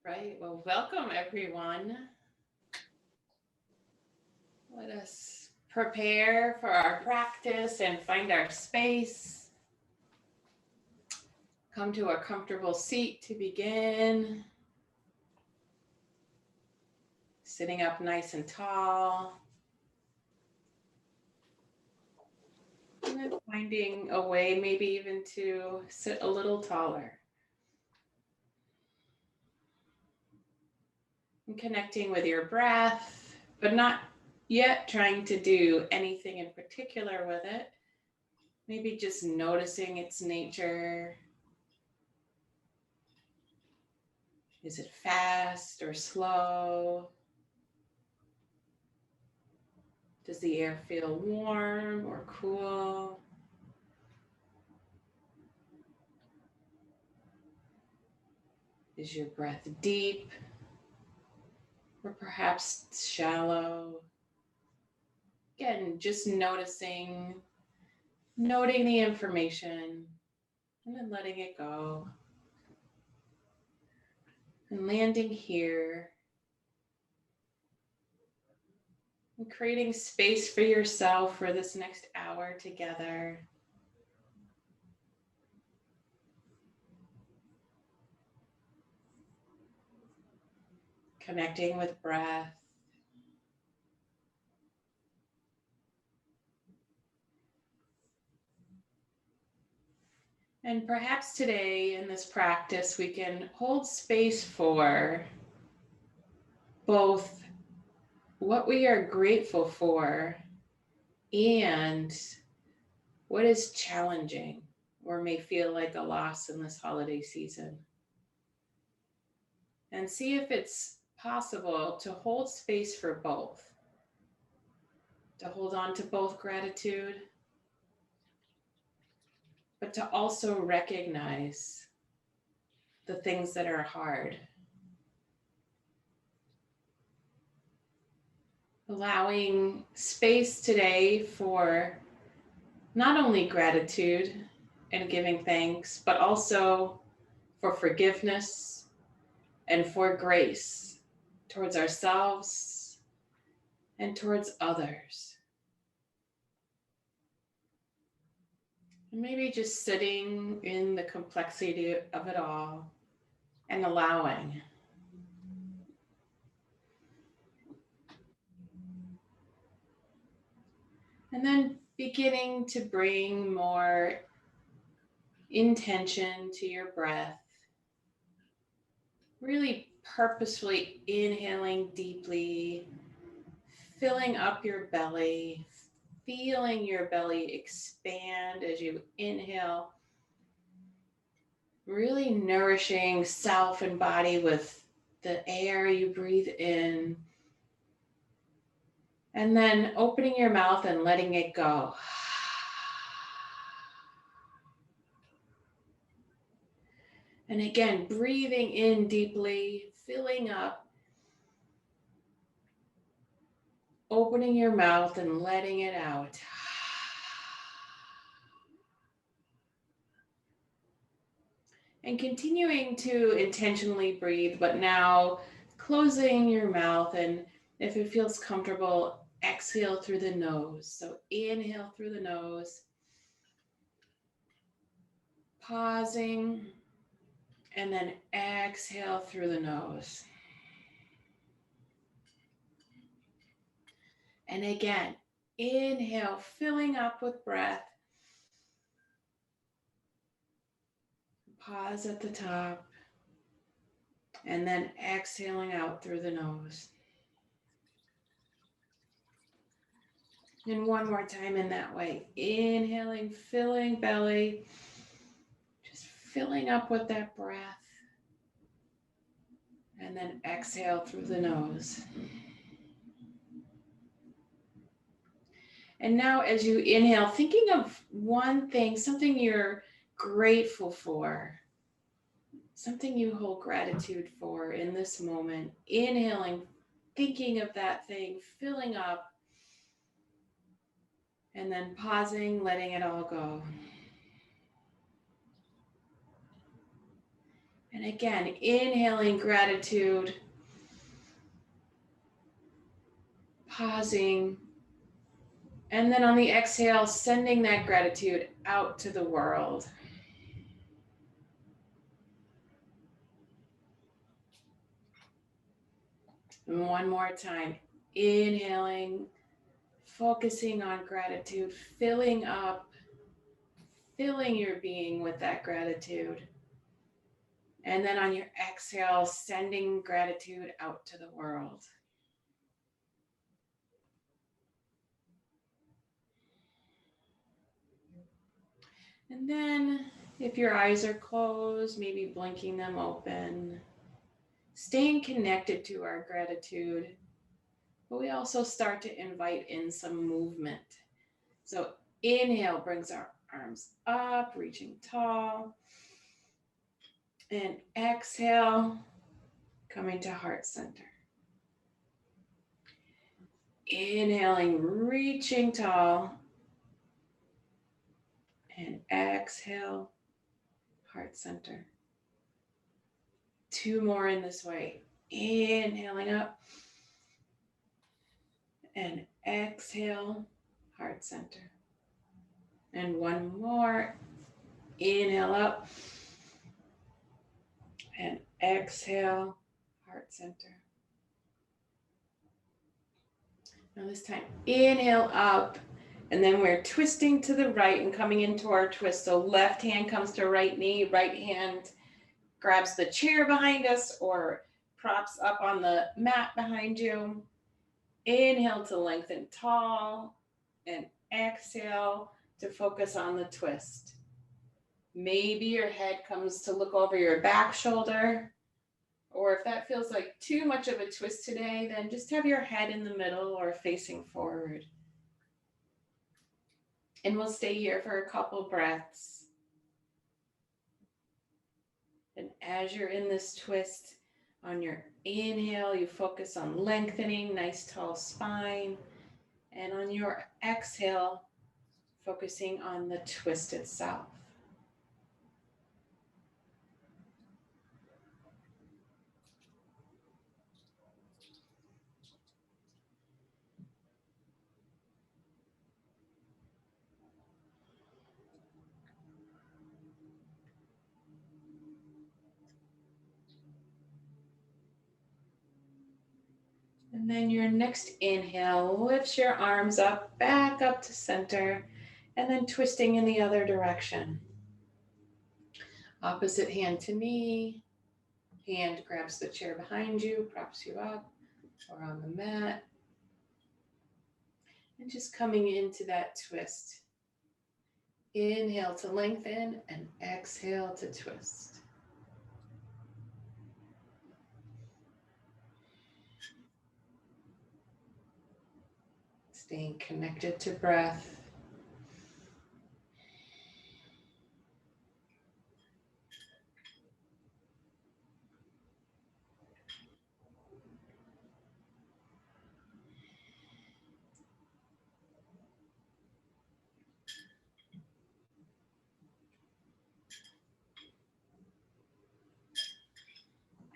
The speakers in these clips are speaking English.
Right. Well, welcome everyone. Let us prepare for our practice and find our space. Come to a comfortable seat to begin. Sitting up nice and tall. And then finding a way, maybe even to sit a little taller. And connecting with your breath, but not yet trying to do anything in particular with it. Maybe just noticing its nature. Is it fast or slow? Does the air feel warm or cool? Is your breath deep or perhaps shallow? Again, just noting the information, and then letting it go. And landing here and creating space for yourself for this next hour together. Connecting with breath. And perhaps today in this practice, we can hold space for both what we are grateful for and what is challenging or may feel like a loss in this holiday season. And see if it's possible to hold space for both, to hold on to both gratitude, but to also recognize the things that are hard. Allowing space today for not only gratitude and giving thanks, but also for forgiveness and for grace towards ourselves and towards others. And maybe just sitting in the complexity of it all and allowing. And then beginning to bring more intention to your breath. Really purposefully inhaling deeply, filling up your belly, feeling your belly expand as you inhale, really nourishing self and body with the air you breathe in, and then opening your mouth and letting it go. And again, breathing in deeply, filling up, opening your mouth and letting it out. And continuing to intentionally breathe, but now closing your mouth, and if it feels comfortable, exhale through the nose. So inhale through the nose, pausing, and then exhale through the nose. And again, inhale, filling up with breath. Pause at the top, and then exhaling out through the nose. And one more time in that way. Inhaling, filling belly, just filling up with that breath. And then exhale through the nose. And now as you inhale, thinking of one thing, something you're grateful for, something you hold gratitude for in this moment. Inhaling, thinking of that thing, filling up, and then pausing, letting it all go. And again, inhaling gratitude, pausing, and then on the exhale, sending that gratitude out to the world. And one more time, inhaling, focusing on gratitude, filling your being with that gratitude. And then on your exhale, sending gratitude out to the world. And then if your eyes are closed, maybe blinking them open, staying connected to our gratitude. But we also start to invite in some movement. So inhale brings our arms up, reaching tall. And exhale, coming to heart center. Inhaling, reaching tall. And exhale, heart center. 2 more in this way. Inhaling up. And exhale, heart center. And 1 more. Inhale up. And exhale, heart center. Now this time, inhale up. And then we're twisting to the right and coming into our twist. So left hand comes to right knee, right hand grabs the chair behind us or props up on the mat behind you. Inhale to lengthen tall and exhale to focus on the twist. Maybe your head comes to look over your back shoulder, or if that feels like too much of a twist today, then just have your head in the middle or facing forward. And we'll stay here for a couple breaths. And as you're in this twist, on your inhale, you focus on lengthening, nice tall spine. And on your exhale, focusing on the twist itself. And then your next inhale lifts your arms up, back up to center, and then twisting in the other direction. Opposite hand to knee, hand grabs the chair behind you, props you up, or on the mat. And just coming into that twist. Inhale to lengthen and exhale to twist. Staying connected to breath.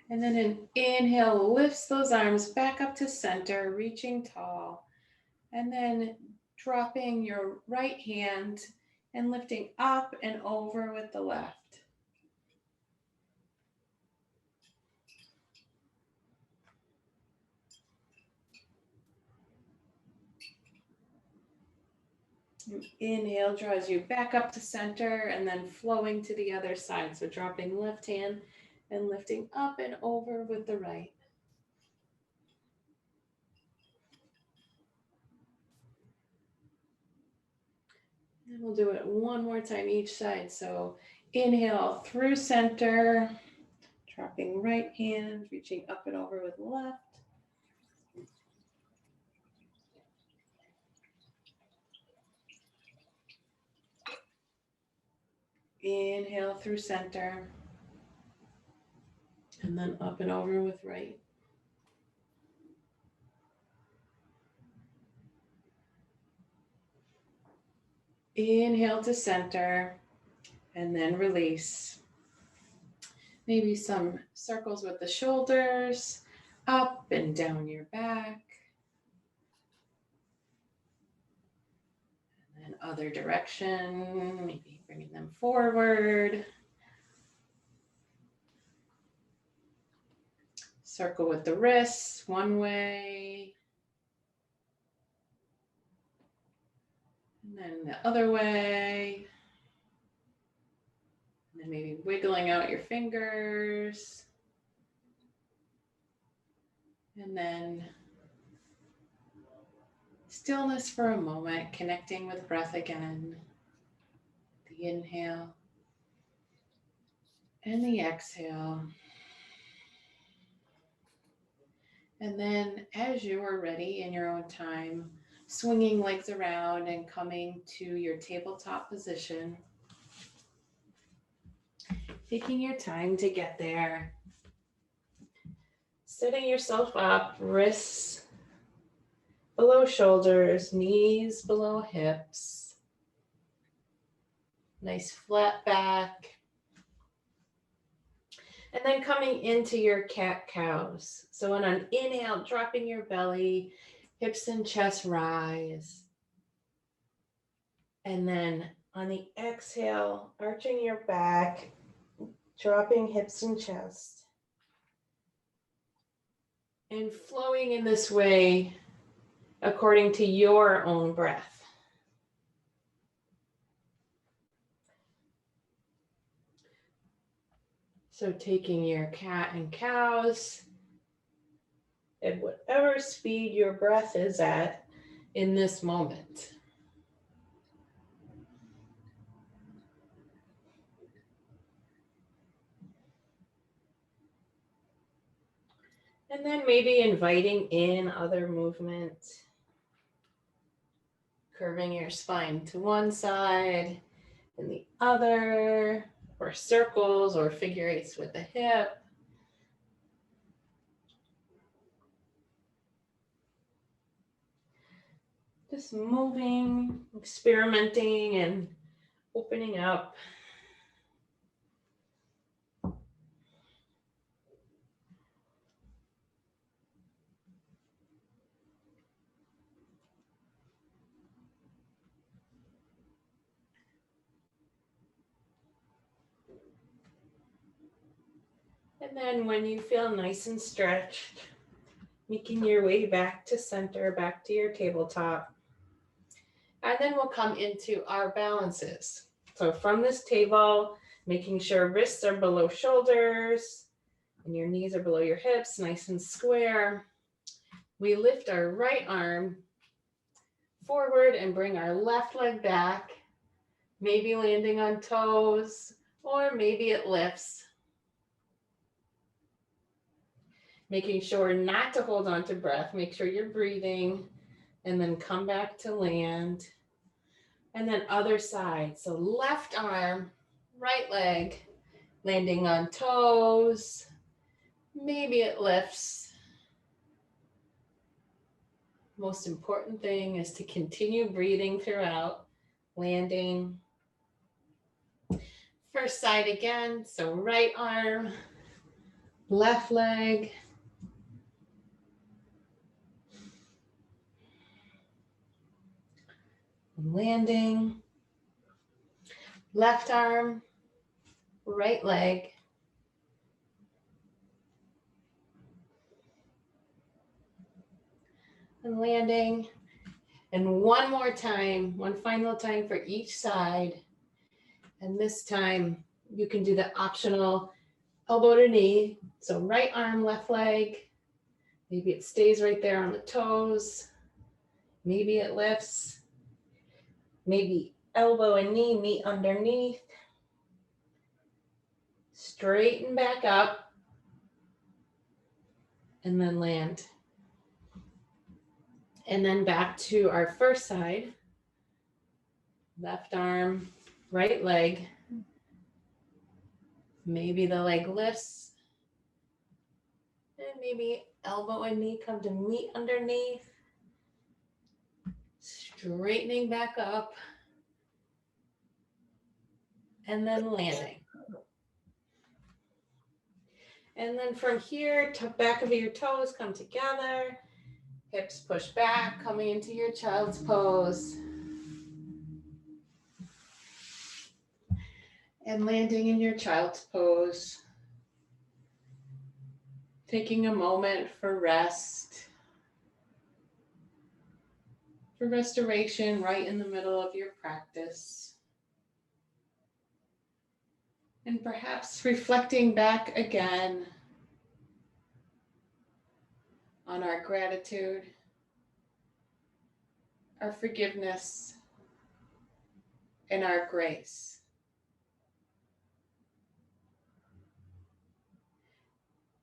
And then an inhale lifts those arms back up to center, reaching tall. And then dropping your right hand and lifting up and over with the left. Inhale draws you back up to center and then flowing to the other side. So dropping left hand and lifting up and over with the right. And we'll do it one more time each side. So inhale through center, dropping right hand, reaching up and over with left. Inhale through center, and then up and over with right. Inhale to center, and then release. Maybe some circles with the shoulders, up and down your back. And then other direction, maybe bringing them forward. Circle with the wrists one way. And then the other way. And then maybe wiggling out your fingers. And then stillness for a moment, connecting with breath again. The inhale and the exhale. And then as you are ready in your own time, swinging legs around and coming to your tabletop position. Taking your time to get there. Setting yourself up, wrists below shoulders, knees below hips. Nice flat back. And then coming into your cat-cows. So on an inhale, dropping your belly, hips and chest rise. And then on the exhale, arching your back, dropping hips and chest. And flowing in this way according to your own breath. So taking your cat and cows at whatever speed your breath is at in this moment. And then maybe inviting in other movement. Curving your spine to one side and the other, or circles or figure eights with the hip. Just moving, experimenting, and opening up. And then when you feel nice and stretched, making your way back to center, back to your tabletop. And then we'll come into our balances. So from this table, making sure wrists are below shoulders and your knees are below your hips, nice and square. We lift our right arm forward and bring our left leg back, maybe landing on toes, or maybe it lifts. Making sure not to hold on to breath, make sure you're breathing, and then come back to land. And then other side, so left arm, right leg, landing on toes, maybe it lifts. Most important thing is to continue breathing throughout, landing. First side again, so right arm, left leg, landing, left arm, right leg, and landing. And one more time, one final time for each side. And this time you can do the optional elbow to knee. So right arm, left leg. Maybe it stays right there on the toes. Maybe it lifts. Maybe elbow and knee meet underneath. Straighten back up. And then land. And then back to our first side. Left arm, right leg. Maybe the leg lifts. And maybe elbow and knee come to meet underneath. Straightening back up. And then landing. And then from here, back of your toes come together. Hips push back, coming into your child's pose. And landing in your child's pose. Taking a moment for rest. For restoration right in the middle of your practice. And perhaps reflecting back again on our gratitude, our forgiveness, and our grace.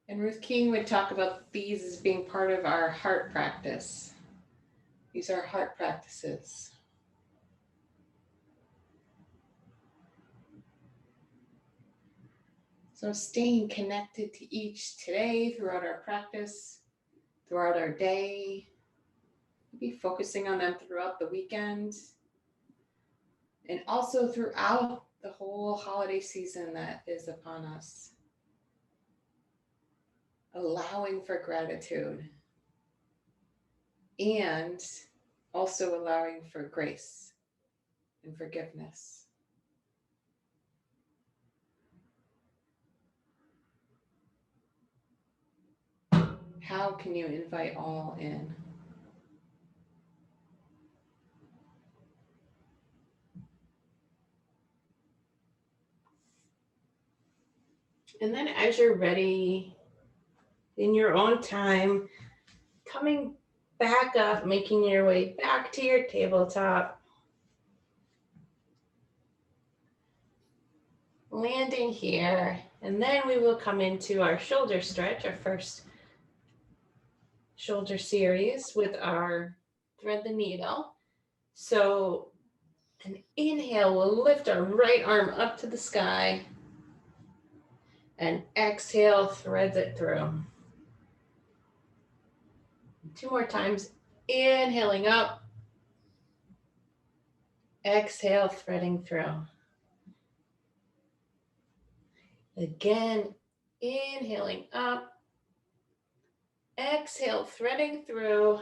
And Ruth King would talk about these as being part of our heart practice. These are heart practices. So staying connected to each today throughout our practice, throughout our day, be focusing on them throughout the weekend, and also throughout the whole holiday season that is upon us. Allowing for gratitude and also allowing for grace and forgiveness. How can you invite all in? And then as you're ready, in your own time, coming back up, making your way back to your tabletop, landing here, and then we will come into our shoulder stretch, our first shoulder series with our thread the needle. So an inhale, we'll lift our right arm up to the sky, and exhale, threads it through. 2 more times, inhaling up, exhale, threading through. Again, inhaling up, exhale, threading through.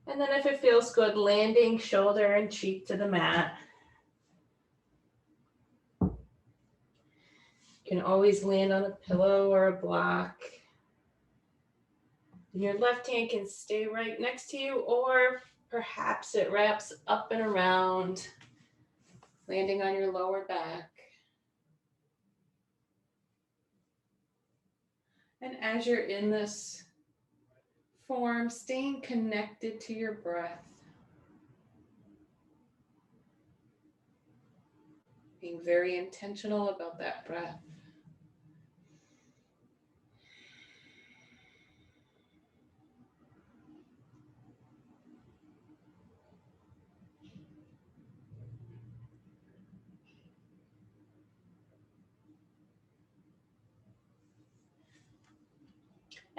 And then if it feels good, landing shoulder and cheek to the mat. You can always land on a pillow or a block. Your left hand can stay right next to you, or perhaps it wraps up and around, landing on your lower back. And as you're in this form, staying connected to your breath, being very intentional about that breath.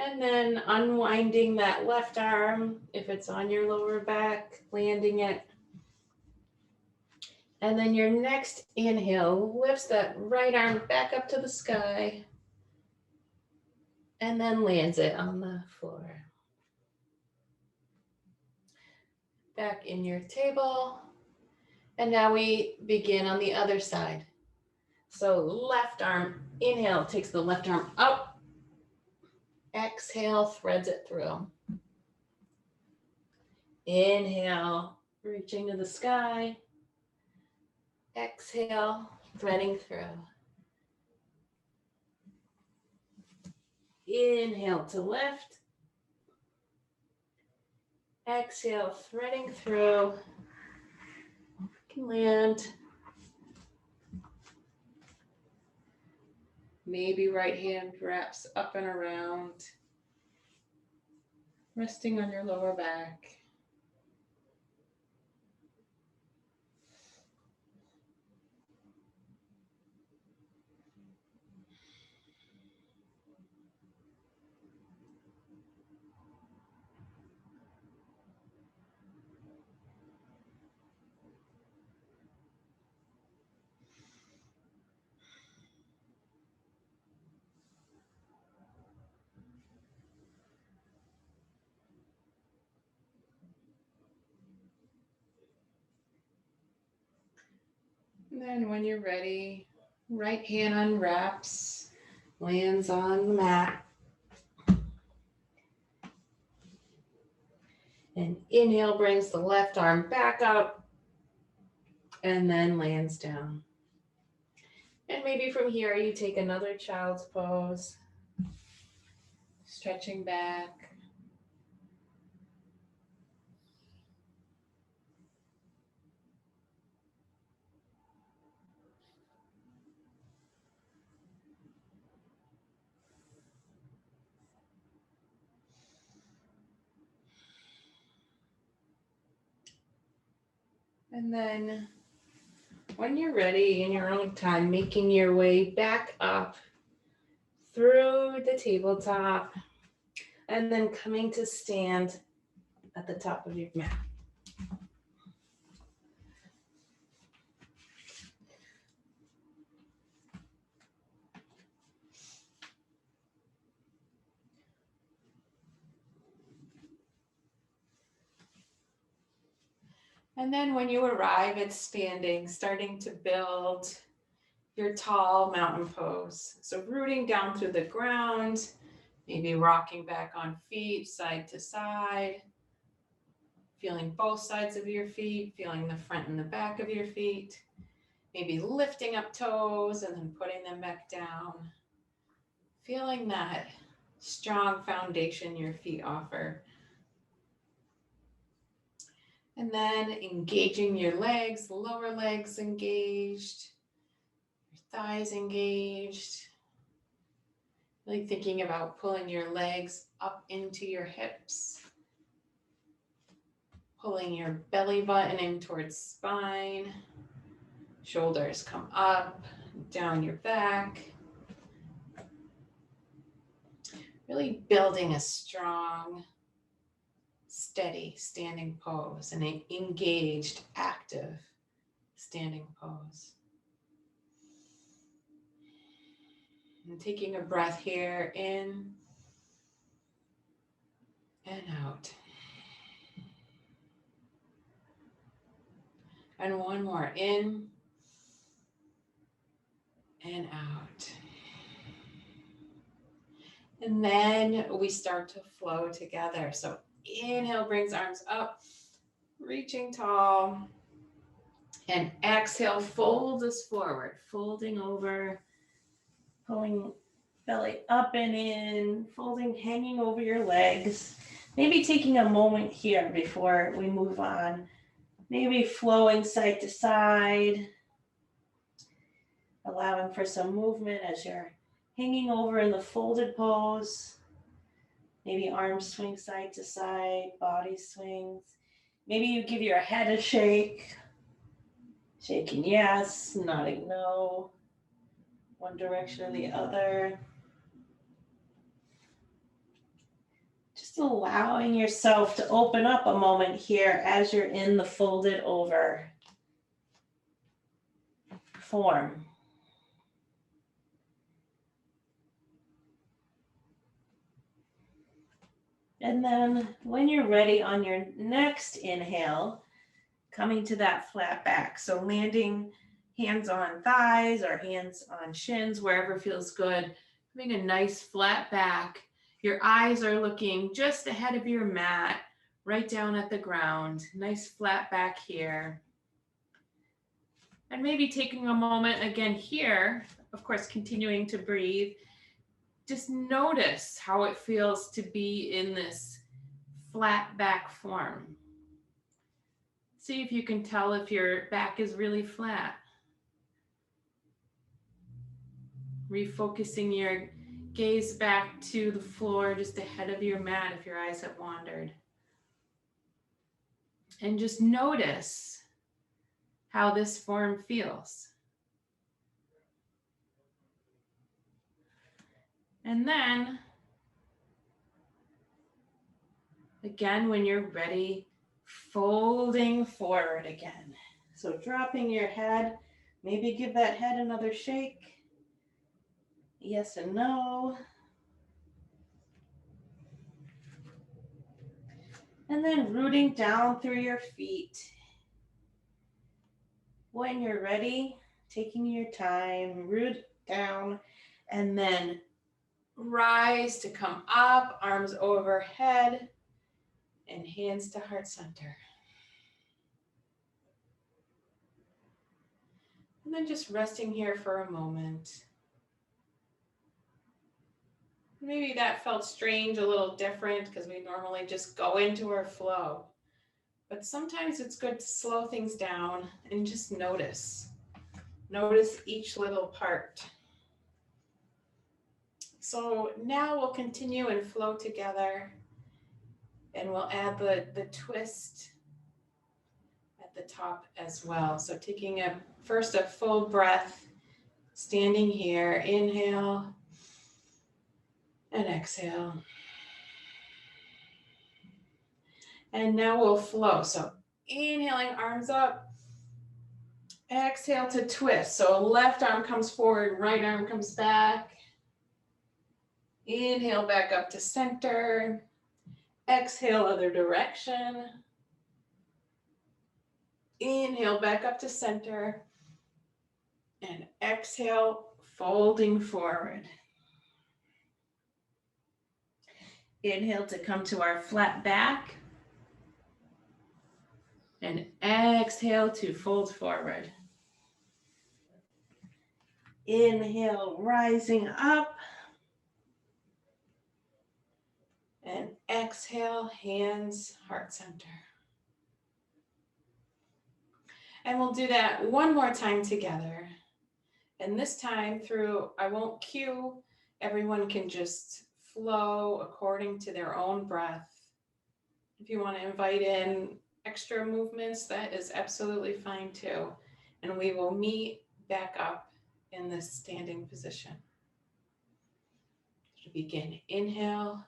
And then unwinding that left arm, if it's on your lower back, landing it. And then your next inhale lifts that right arm back up to the sky and then lands it on the floor. Back in your table. And now we begin on the other side. So left arm, inhale, takes the left arm up. Exhale, threads it through. Inhale, reaching to the sky. Exhale, threading through. Inhale to lift. Exhale, threading through. You can land. Maybe right hand wraps up and around, resting on your lower back. And then when you're ready, right hand unwraps, lands on the mat. And inhale brings the left arm back up and then lands down. And maybe from here you take another child's pose, stretching back. And then when you're ready in your own time, making your way back up through the tabletop and then coming to stand at the top of your mat. And then when you arrive at standing, starting to build your tall mountain pose. So rooting down through the ground, maybe rocking back on feet, side to side, feeling both sides of your feet, feeling the front and the back of your feet, maybe lifting up toes and then putting them back down, feeling that strong foundation your feet offer. And then engaging your legs, the lower legs engaged, your thighs engaged. Really thinking about pulling your legs up into your hips, pulling your belly button in towards spine, shoulders come up, down your back. Really building a strong, steady standing pose and an engaged, active standing pose. And taking a breath here in and out. And one more in and out. And then we start to flow together. So inhale brings arms up, reaching tall. And exhale, fold us forward, folding over, pulling belly up and in, folding, hanging over your legs. Maybe taking a moment here before we move on. Maybe flowing side to side, allowing for some movement as you're hanging over in the folded pose. Maybe arms swing side to side, body swings. Maybe you give your head a shake. Shaking yes, nodding no. One direction or the other. Just allowing yourself to open up a moment here as you're in the folded over form. And then when you're ready on your next inhale, coming to that flat back. So landing hands on thighs or hands on shins, wherever feels good. Having a nice flat back. Your eyes are looking just ahead of your mat, right down at the ground. Nice flat back here. And maybe taking a moment again here, of course, continuing to breathe. Just notice how it feels to be in this flat back form. See if you can tell if your back is really flat. Refocusing your gaze back to the floor just ahead of your mat if your eyes have wandered. And just notice how this form feels. And then, again, when you're ready, folding forward again. So dropping your head, maybe give that head another shake. Yes and no. And then rooting down through your feet. When you're ready, taking your time, root down, and then rise to come up, arms overhead, and hands to heart center. And then just resting here for a moment. Maybe that felt strange, a little different, because we normally just go into our flow. But sometimes it's good to slow things down and just notice. Notice each little part. So now we'll continue and flow together, and we'll add the twist at the top as well. So taking first a full breath, standing here, inhale and exhale. And now we'll flow. So inhaling, arms up, exhale to twist. So left arm comes forward, right arm comes back. Inhale back up to center. Exhale, other direction. Inhale back up to center. And exhale, folding forward. Inhale to come to our flat back. And exhale to fold forward. Inhale, rising up. And exhale, hands, heart center. And we'll do that one more time together. And this time through, I won't cue, everyone can just flow according to their own breath. If you want to invite in extra movements, that is absolutely fine too. And we will meet back up in this standing position. To begin, inhale.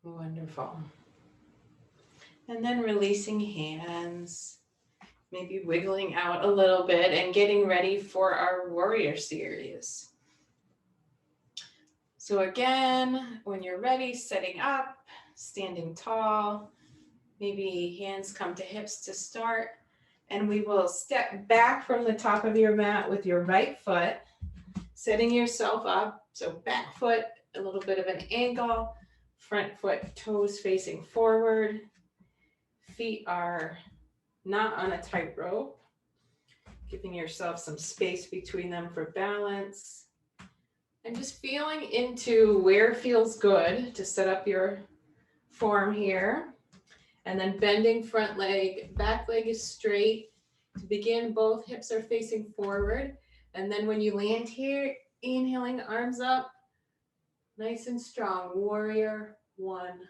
Wonderful. And then releasing hands, maybe wiggling out a little bit and getting ready for our warrior series. So again, when you're ready, setting up, standing tall, maybe hands come to hips to start, and we will step back from the top of your mat with your right foot, setting yourself up. So back foot, a little bit of an angle, front foot, toes facing forward. Feet are not on a tightrope, giving yourself some space between them for balance. And just feeling into where feels good to set up your form here. And then bending front leg, back leg is straight. To begin, both hips are facing forward. And then when you land here, inhaling, arms up, nice and strong, warrior one.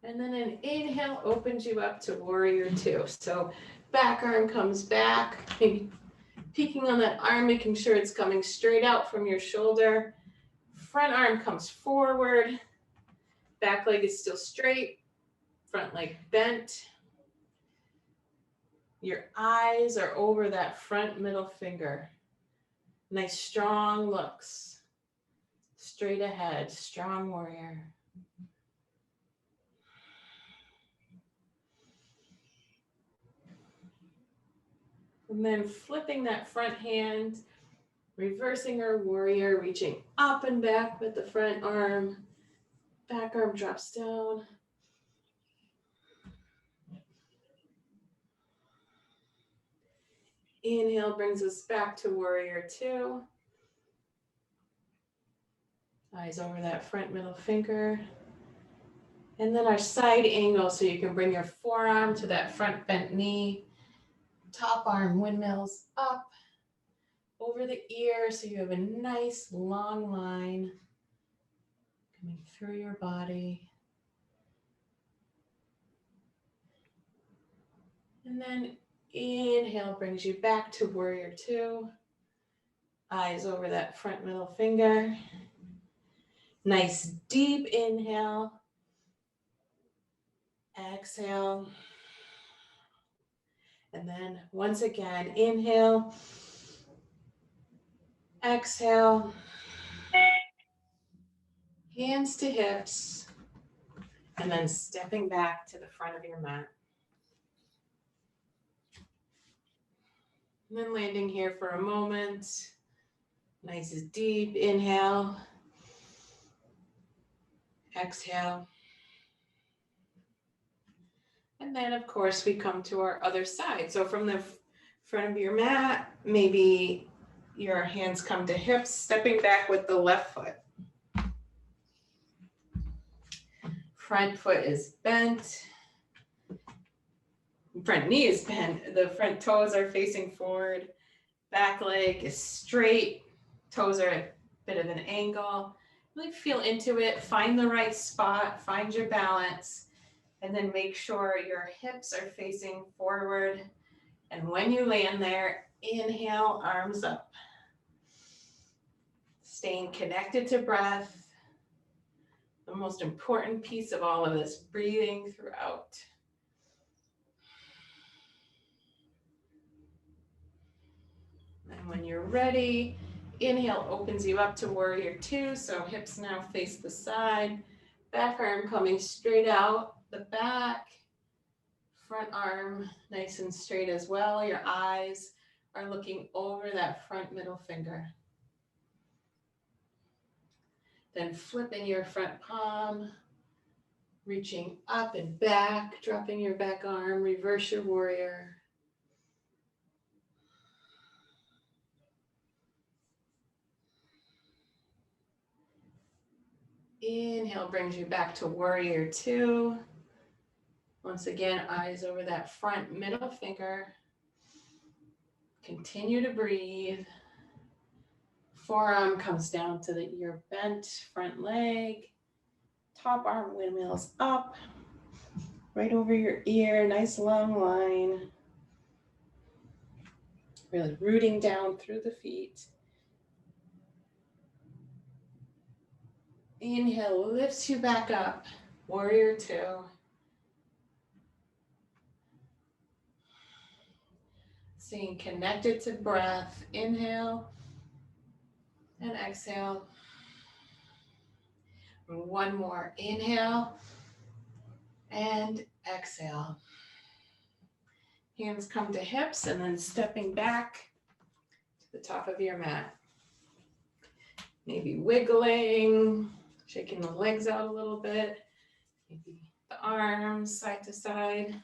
And then an inhale opens you up to warrior two. So back arm comes back, maybe peeking on that arm, making sure it's coming straight out from your shoulder. Front arm comes forward, back leg is still straight, front leg bent. Your eyes are over that front middle finger. Nice strong looks. Straight ahead, strong warrior. And then flipping that front hand, reversing our warrior, reaching up and back with the front arm. Back arm drops down. Inhale brings us back to warrior two. Eyes over that front middle finger. And then our side angle, so you can bring your forearm to that front bent knee, top arm windmills up over the ear, so you have a nice long line coming through your body. And then inhale brings you back to warrior two. Eyes over that front middle finger. Nice deep inhale. Exhale. And then once again, inhale. Exhale. Hands to hips. And then stepping back to the front of your mat. And then landing here for a moment. Nice deep inhale. Exhale. And then, of course, we come to our other side. So from the front of your mat, maybe your hands come to hips, stepping back with the left foot. Front foot is bent. Front knee is bent. The front toes are facing forward. Back leg is straight. Toes are a bit of an angle. Really feel into it. Find the right spot. Find your balance. And then make sure your hips are facing forward. And when you land there, inhale, arms up. Staying connected to breath. The most important piece of all of this, breathing throughout. And when you're ready, inhale opens you up to warrior two. So hips now face the side. Back arm coming straight out the back. Front arm nice and straight as well. Your eyes are looking over that front middle finger. Then flipping your front palm, reaching up and back, dropping your back arm, reverse your warrior. Inhale brings you back to warrior two. Once again, eyes over that front middle finger. Continue to breathe. Forearm comes down to your bent front leg. Top arm windmills up. Right over your ear, nice long line. Really rooting down through the feet. Inhale lifts you back up. Warrior two. Staying connected to breath. Inhale and exhale. And one more. Inhale and exhale. Hands come to hips and then stepping back to the top of your mat. Maybe wiggling, shaking the legs out a little bit. Maybe the arms side to side.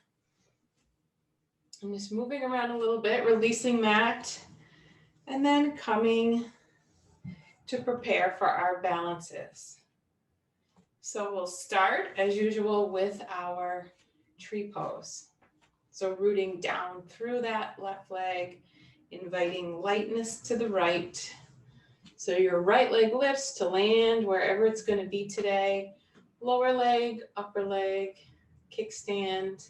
And just moving around a little bit, releasing that. And then coming to prepare for our balances. So we'll start as usual with our tree pose. So rooting down through that left leg, inviting lightness to the right. So your right leg lifts to land wherever it's going to be today. Lower leg, upper leg, kickstand.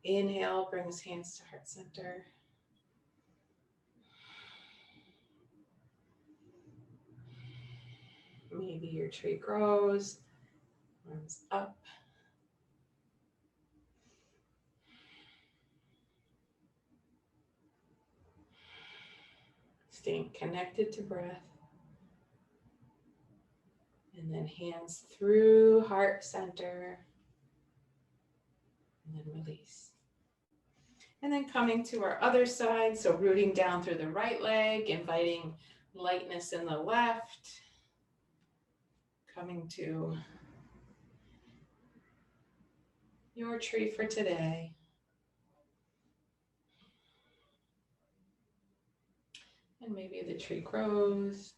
Inhale, brings hands to heart center. Maybe your tree grows, arms up. Staying connected to breath. And then hands through heart center. And then release. And then coming to our other side, so rooting down through the right leg, inviting lightness in the left. Coming to your tree for today. And maybe the tree grows.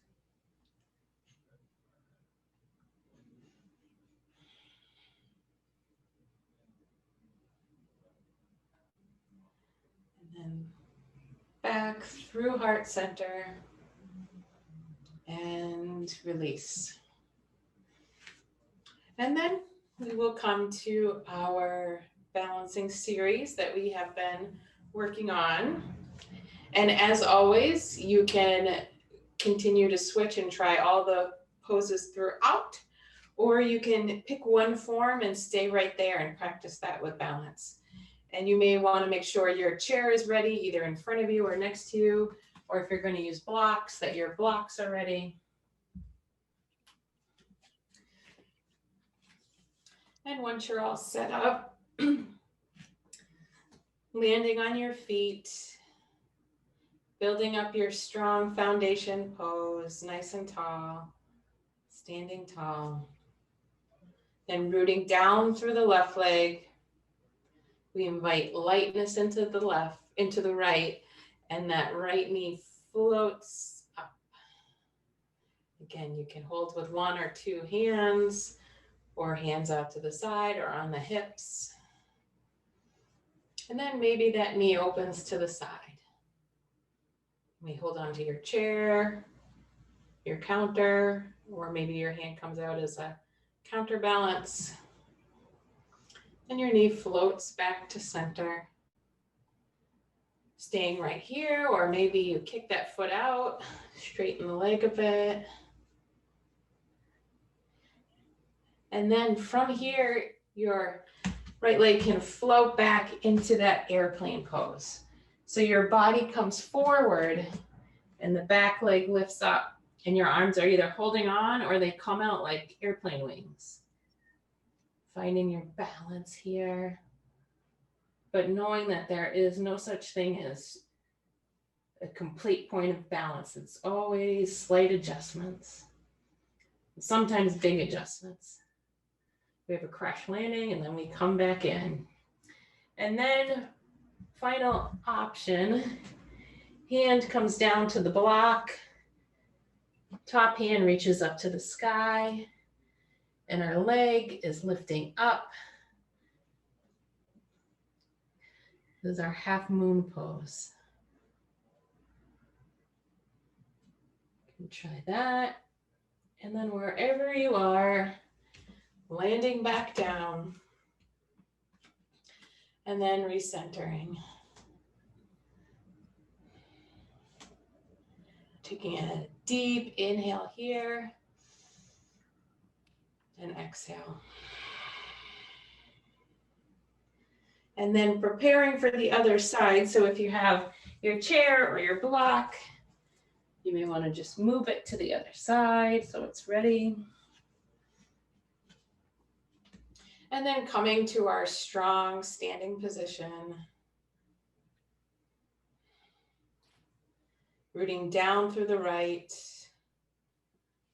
And back through heart center. And release. And then we will come to our balancing series that we have been working on. And as always, you can continue to switch and try all the poses throughout, or you can pick one form and stay right there and practice that with balance. And you may want to make sure your chair is ready, either in front of you or next to you, or if you're going to use blocks, that your blocks are ready. And once you're all set up, landing on your feet, building up your strong foundation pose, nice and tall, standing tall. Then rooting down through the left leg, we invite lightness into the right, and that right knee floats up. Again, you can hold with one or two hands, or hands out to the side or on the hips. And then maybe that knee opens to the side. You may hold on to your chair, your counter, or maybe your hand comes out as a counterbalance. And your knee floats back to center. Staying right here, or maybe you kick that foot out, straighten the leg a bit. And then from here, your right leg can float back into that airplane pose. So your body comes forward and the back leg lifts up, and your arms are either holding on or they come out like airplane wings. Finding your balance here, but knowing that there is no such thing as a complete point of balance. It's always slight adjustments, sometimes big adjustments. We have a crash landing and then we come back in. And then final option, hand comes down to the block, top hand reaches up to the sky, and our leg is lifting up. This is our half moon pose. You can try that. And then wherever you are, landing back down, and then recentering. Taking a deep inhale here, and exhale. And then preparing for the other side. So if you have your chair or your block, you may want to just move it to the other side so it's ready. And then coming to our strong standing position. Rooting down through the right.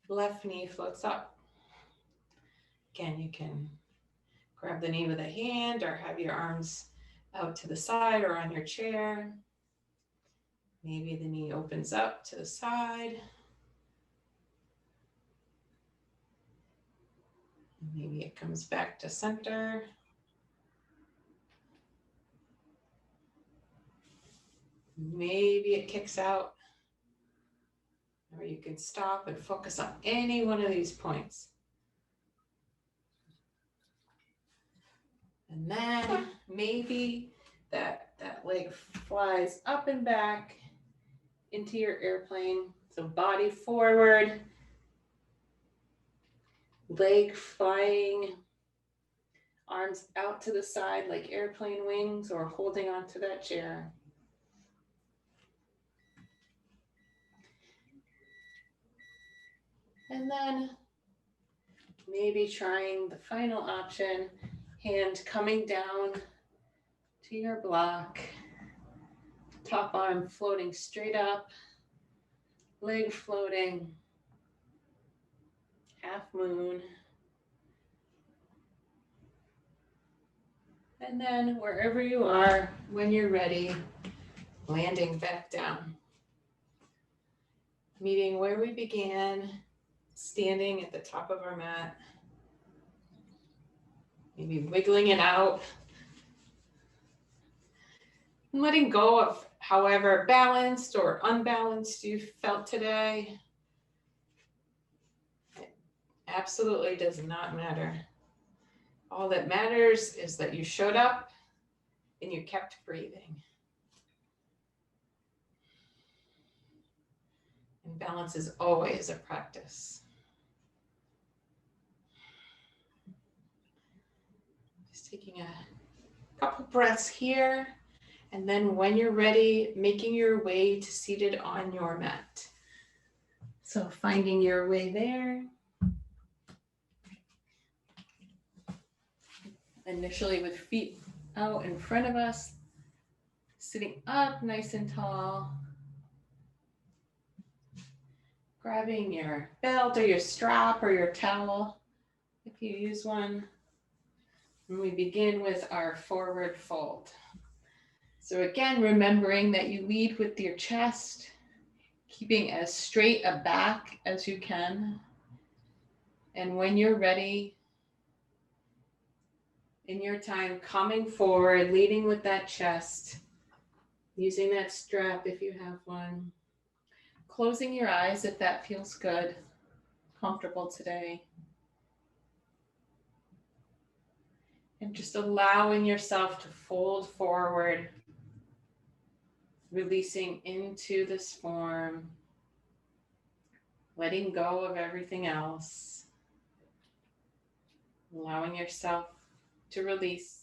Left knee floats up. Again, you can grab the knee with a hand or have your arms out to the side or on your chair. Maybe the knee opens up to the side. Maybe it comes back to center. Maybe it kicks out. Or you can stop and focus on any one of these points. And then maybe that leg flies up and back into your airplane. So body forward, leg flying, arms out to the side like airplane wings or holding onto that chair. And then maybe trying the final option, hand coming down to your block, top arm floating straight up, leg floating, half moon. And then wherever you are, when you're ready, landing back down. Meeting where we began, standing at the top of our mat. Maybe wiggling it out. And letting go of however balanced or unbalanced you felt today. It absolutely does not matter. All that matters is that you showed up and you kept breathing. And balance is always a practice. Just taking a couple breaths here. And then when you're ready, making your way to seated on your mat. So finding your way there. Initially with feet out in front of us, sitting up nice and tall. Grabbing your belt or your strap or your towel, if you use one. And we begin with our forward fold. So again, remembering that you lead with your chest, keeping as straight a back as you can. And when you're ready, in your time, coming forward, leading with that chest, using that strap if you have one. Closing your eyes if that feels good, comfortable today. And just allowing yourself to fold forward, releasing into this form, letting go of everything else, allowing yourself to release.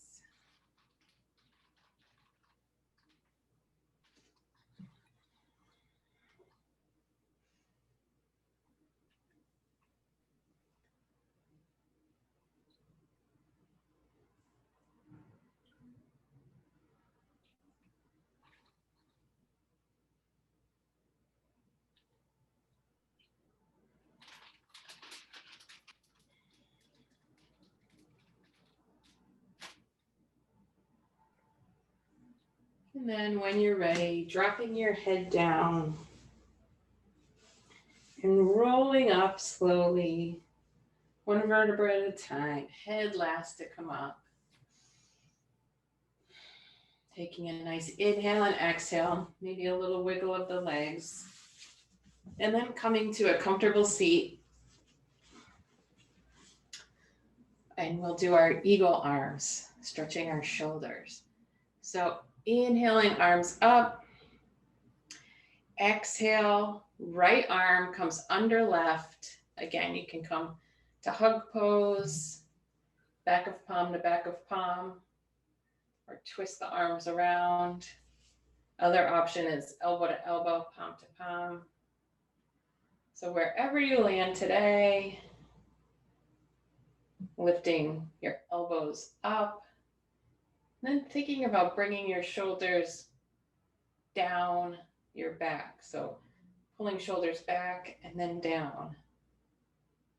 And then when you're ready, dropping your head down and rolling up slowly, one vertebra at a time, head last to come up. Taking a nice inhale and exhale, maybe a little wiggle of the legs. And then coming to a comfortable seat. And we'll do our eagle arms, stretching our shoulders. So inhaling, arms up. Exhale, right arm comes under left. Again, you can come to hug pose, back of palm to back of palm, or twist the arms around. Other option is elbow to elbow, palm to palm. So wherever you land today, lifting your elbows up, then thinking about bringing your shoulders down your back. So pulling shoulders back and then down.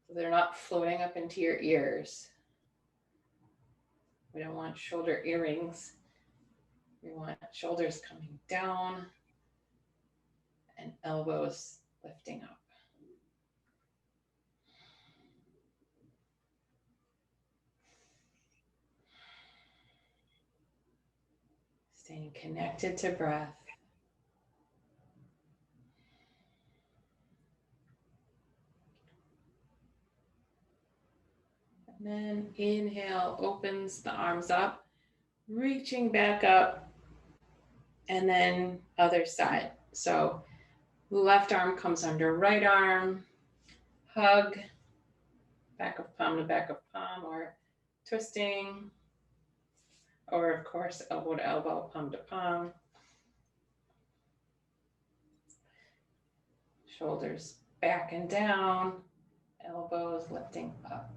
So they're not floating up into your ears. We don't want shoulder earrings. We want shoulders coming down and elbows lifting up. Staying connected to breath. And then inhale, opens the arms up, reaching back up, and then other side. So left arm comes under right arm, hug, back of palm to back of palm, or twisting, or of course, elbow to elbow, palm to palm. Shoulders back and down, elbows lifting up.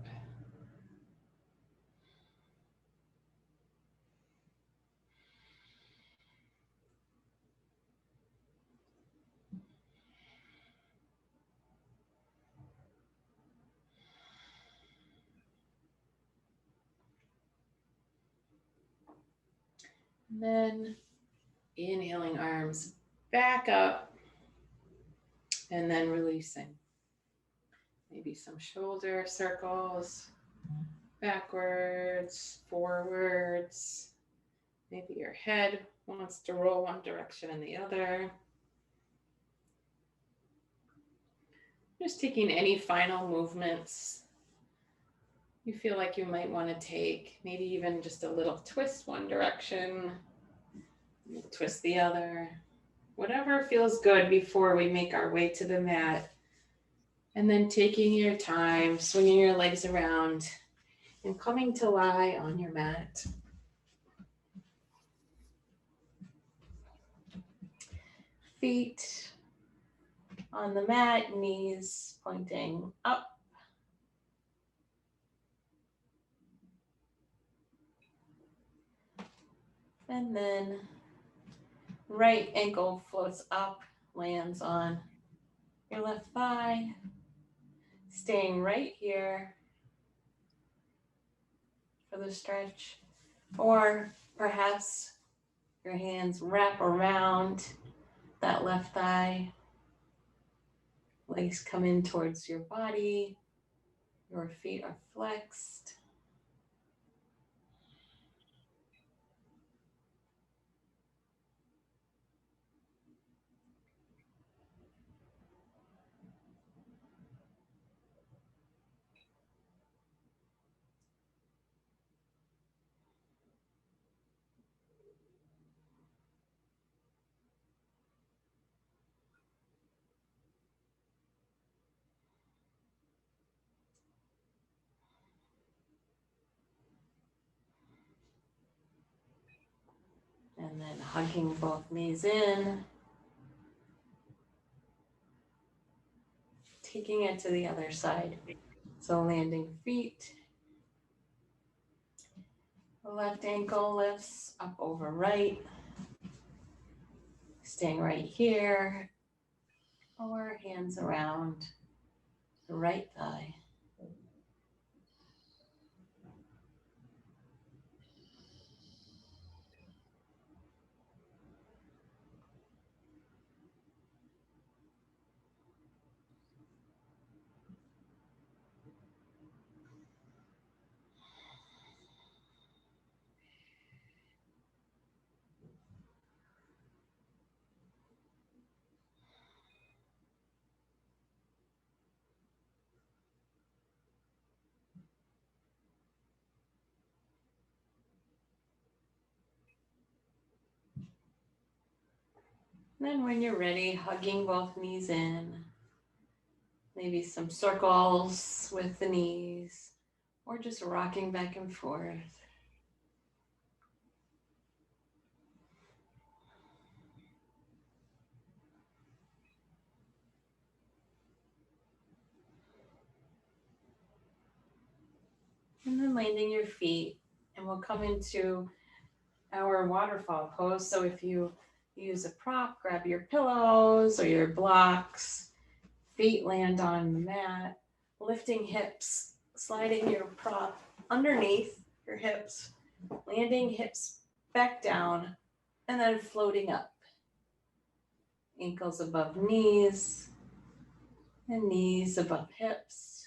And then inhaling, arms back up, and then releasing. Maybe some shoulder circles, backwards, forwards, maybe your head wants to roll one direction and the other. Just taking any final movements you feel like you might want to take. Maybe even just a little twist one direction, twist the other. Whatever feels good before we make our way to the mat. And then taking your time, swinging your legs around and coming to lie on your mat. Feet on the mat, knees pointing up. And then right ankle floats up, lands on your left thigh, staying right here for the stretch. Or perhaps your hands wrap around that left thigh. Legs come in towards your body. Your feet are flexed. And then hugging both knees in. Taking it to the other side. So landing feet. The left ankle lifts up over right. Staying right here. Or hands around the right thigh. And then when you're ready, hugging both knees in. Maybe some circles with the knees, or just rocking back and forth. And then landing your feet, and we'll come into our waterfall pose. So if you use a prop, grab your pillows or your blocks, feet land on the mat, lifting hips, sliding your prop underneath your hips, landing hips back down, and then floating up. Ankles above knees, and knees above hips.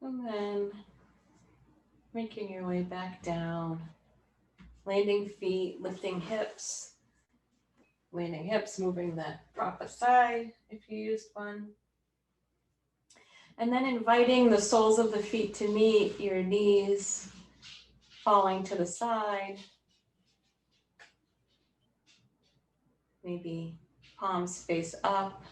And then making your way back down, landing feet, lifting hips, moving that prop aside if you used one. And then inviting the soles of the feet to meet, your knees falling to the side. Maybe palms face up.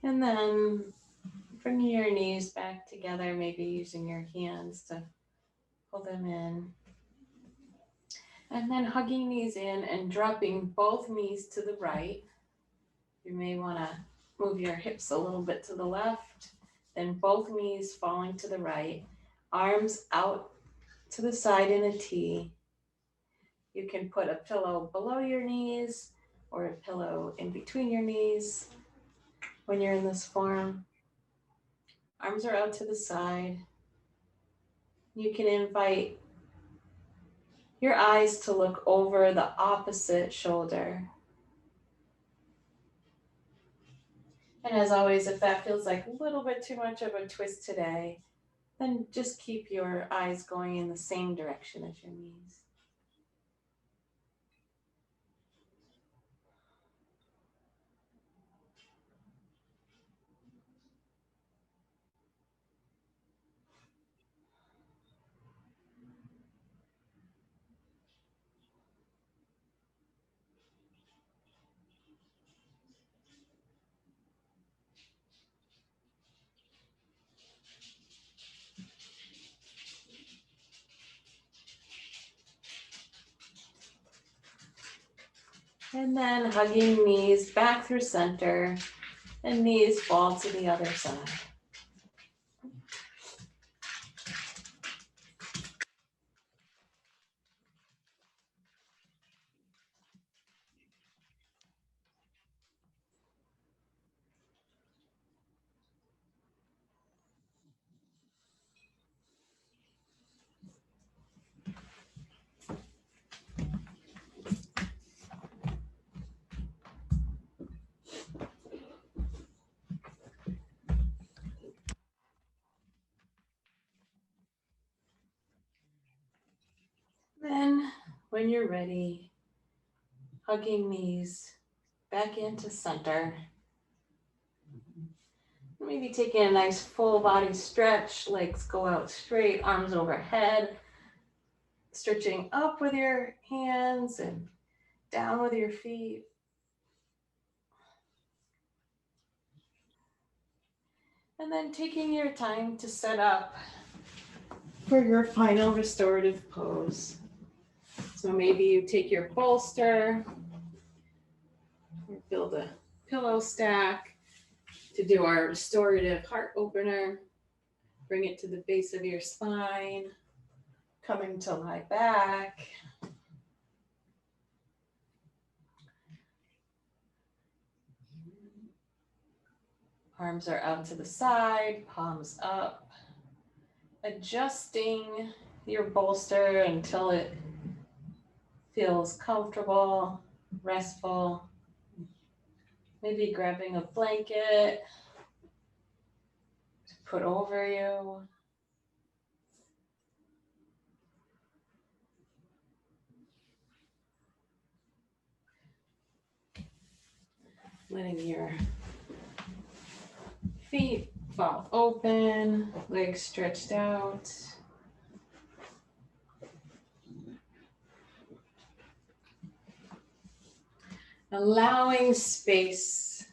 And then bringing your knees back together, maybe using your hands to pull them in. And then hugging knees in and dropping both knees to the right. You may want to move your hips a little bit to the left, then both knees falling to the right, arms out to the side in a T. You can put a pillow below your knees or a pillow in between your knees when you're in this form. Arms are out to the side. You can invite your eyes to look over the opposite shoulder. And as always, if that feels like a little bit too much of a twist today, then just keep your eyes going in the same direction as your knees. And then hugging knees back through center and knees fall to the other side. Then, when you're ready, hugging knees back into center. Maybe taking a nice full body stretch, legs go out straight, arms overhead, stretching up with your hands and down with your feet. And then taking your time to set up for your final restorative pose. So maybe you take your bolster or build a pillow stack to do our restorative heart opener. Bring it to the base of your spine, coming to lie back. Arms are out to the side, palms up. Adjusting your bolster until it feels comfortable, restful. Maybe grabbing a blanket to put over you. Letting your feet fall open, legs stretched out. Allowing space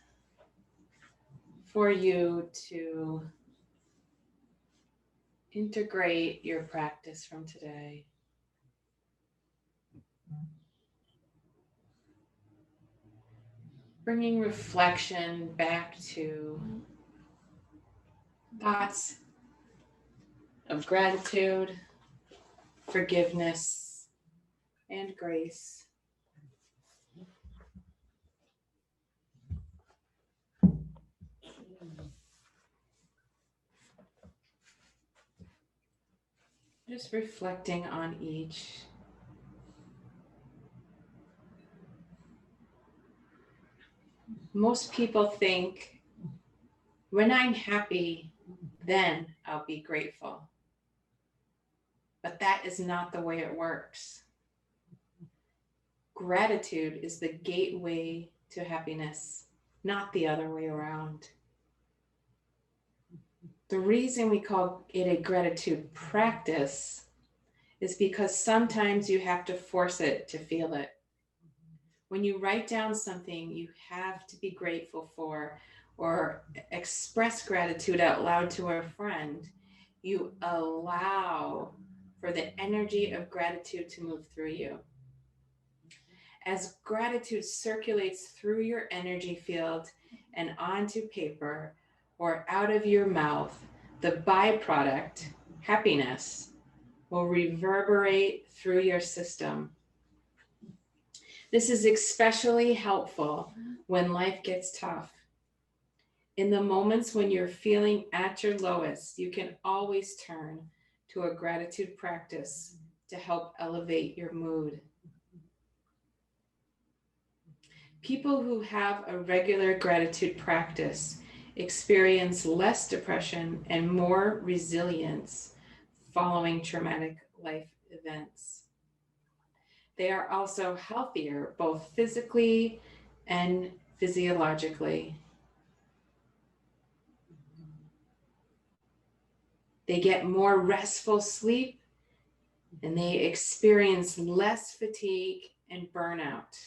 for you to integrate your practice from today. Bringing reflection back to thoughts of gratitude, forgiveness, and grace. Just reflecting on each. Most people think, when I'm happy, then I'll be grateful. But that is not the way it works. Gratitude is the gateway to happiness, not the other way around. The reason we call it a gratitude practice is because sometimes you have to force it to feel it. When you write down something you have to be grateful for, or express gratitude out loud to a friend, you allow for the energy of gratitude to move through you. As gratitude circulates through your energy field and onto paper or out of your mouth, the byproduct, happiness, will reverberate through your system. This is especially helpful when life gets tough. In the moments when you're feeling at your lowest, you can always turn to a gratitude practice to help elevate your mood. People who have a regular gratitude practice experience less depression and more resilience following traumatic life events. They are also healthier, both physically and physiologically. They get more restful sleep and they experience less fatigue and burnout.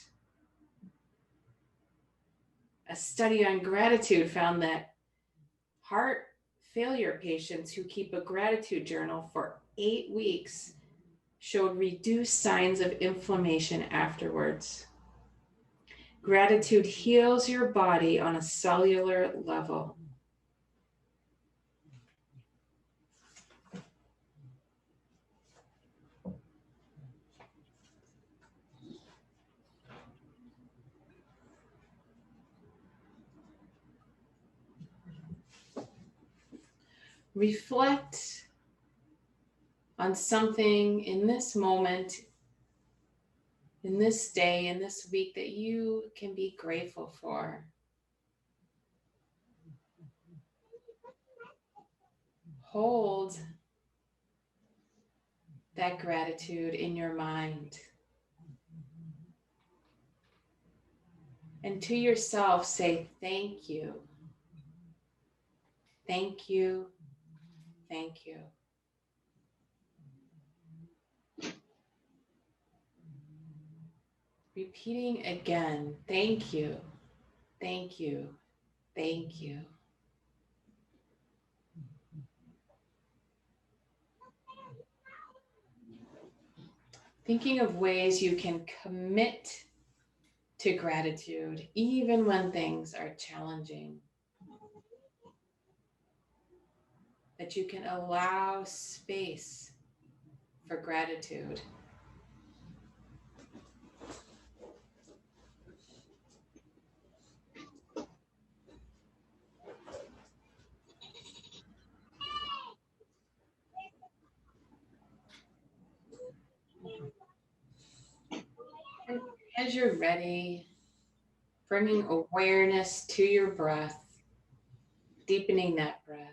A study on gratitude found that heart failure patients who keep a gratitude journal for 8 weeks showed reduced signs of inflammation afterwards. Gratitude heals your body on a cellular level. Reflect on something in this moment, in this day, in this week that you can be grateful for. Hold that gratitude in your mind. And to yourself, say thank you. Thank you. Thank you. Repeating again, thank you. Thank you. Thank you. Thinking of ways you can commit to gratitude even when things are challenging. That you can allow space for gratitude. And as you're ready, bringing awareness to your breath, deepening that breath,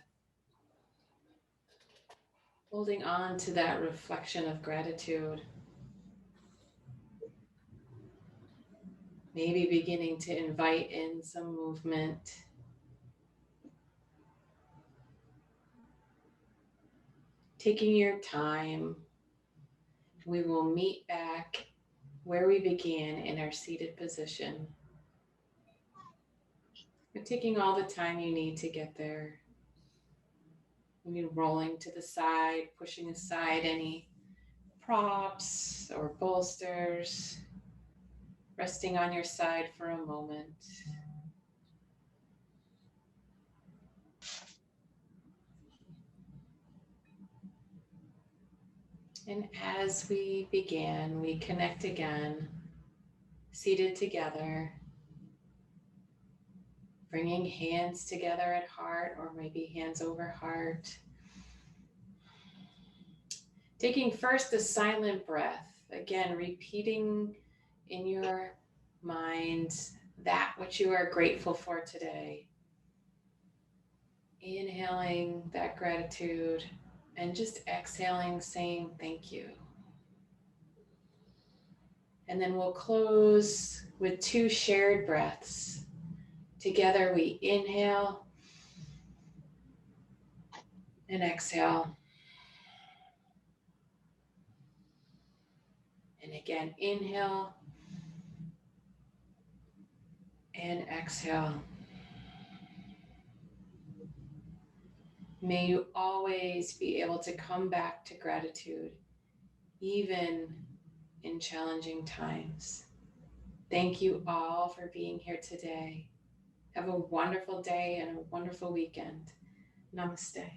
holding on to that reflection of gratitude. Maybe beginning to invite in some movement. Taking your time, we will meet back where we began in our seated position. You're taking all the time you need to get there. Maybe rolling to the side, pushing aside any props or bolsters, resting on your side for a moment. And as we began, we connect again, seated together, bringing hands together at heart or maybe hands over heart. Taking first a silent breath, again, repeating in your mind that which you are grateful for today. Inhaling that gratitude and just exhaling, saying thank you. And then we'll close with 2 shared breaths. Together we inhale and exhale. And again, inhale and exhale. May you always be able to come back to gratitude, even in challenging times. Thank you all for being here today. Have a wonderful day and a wonderful weekend. Namaste.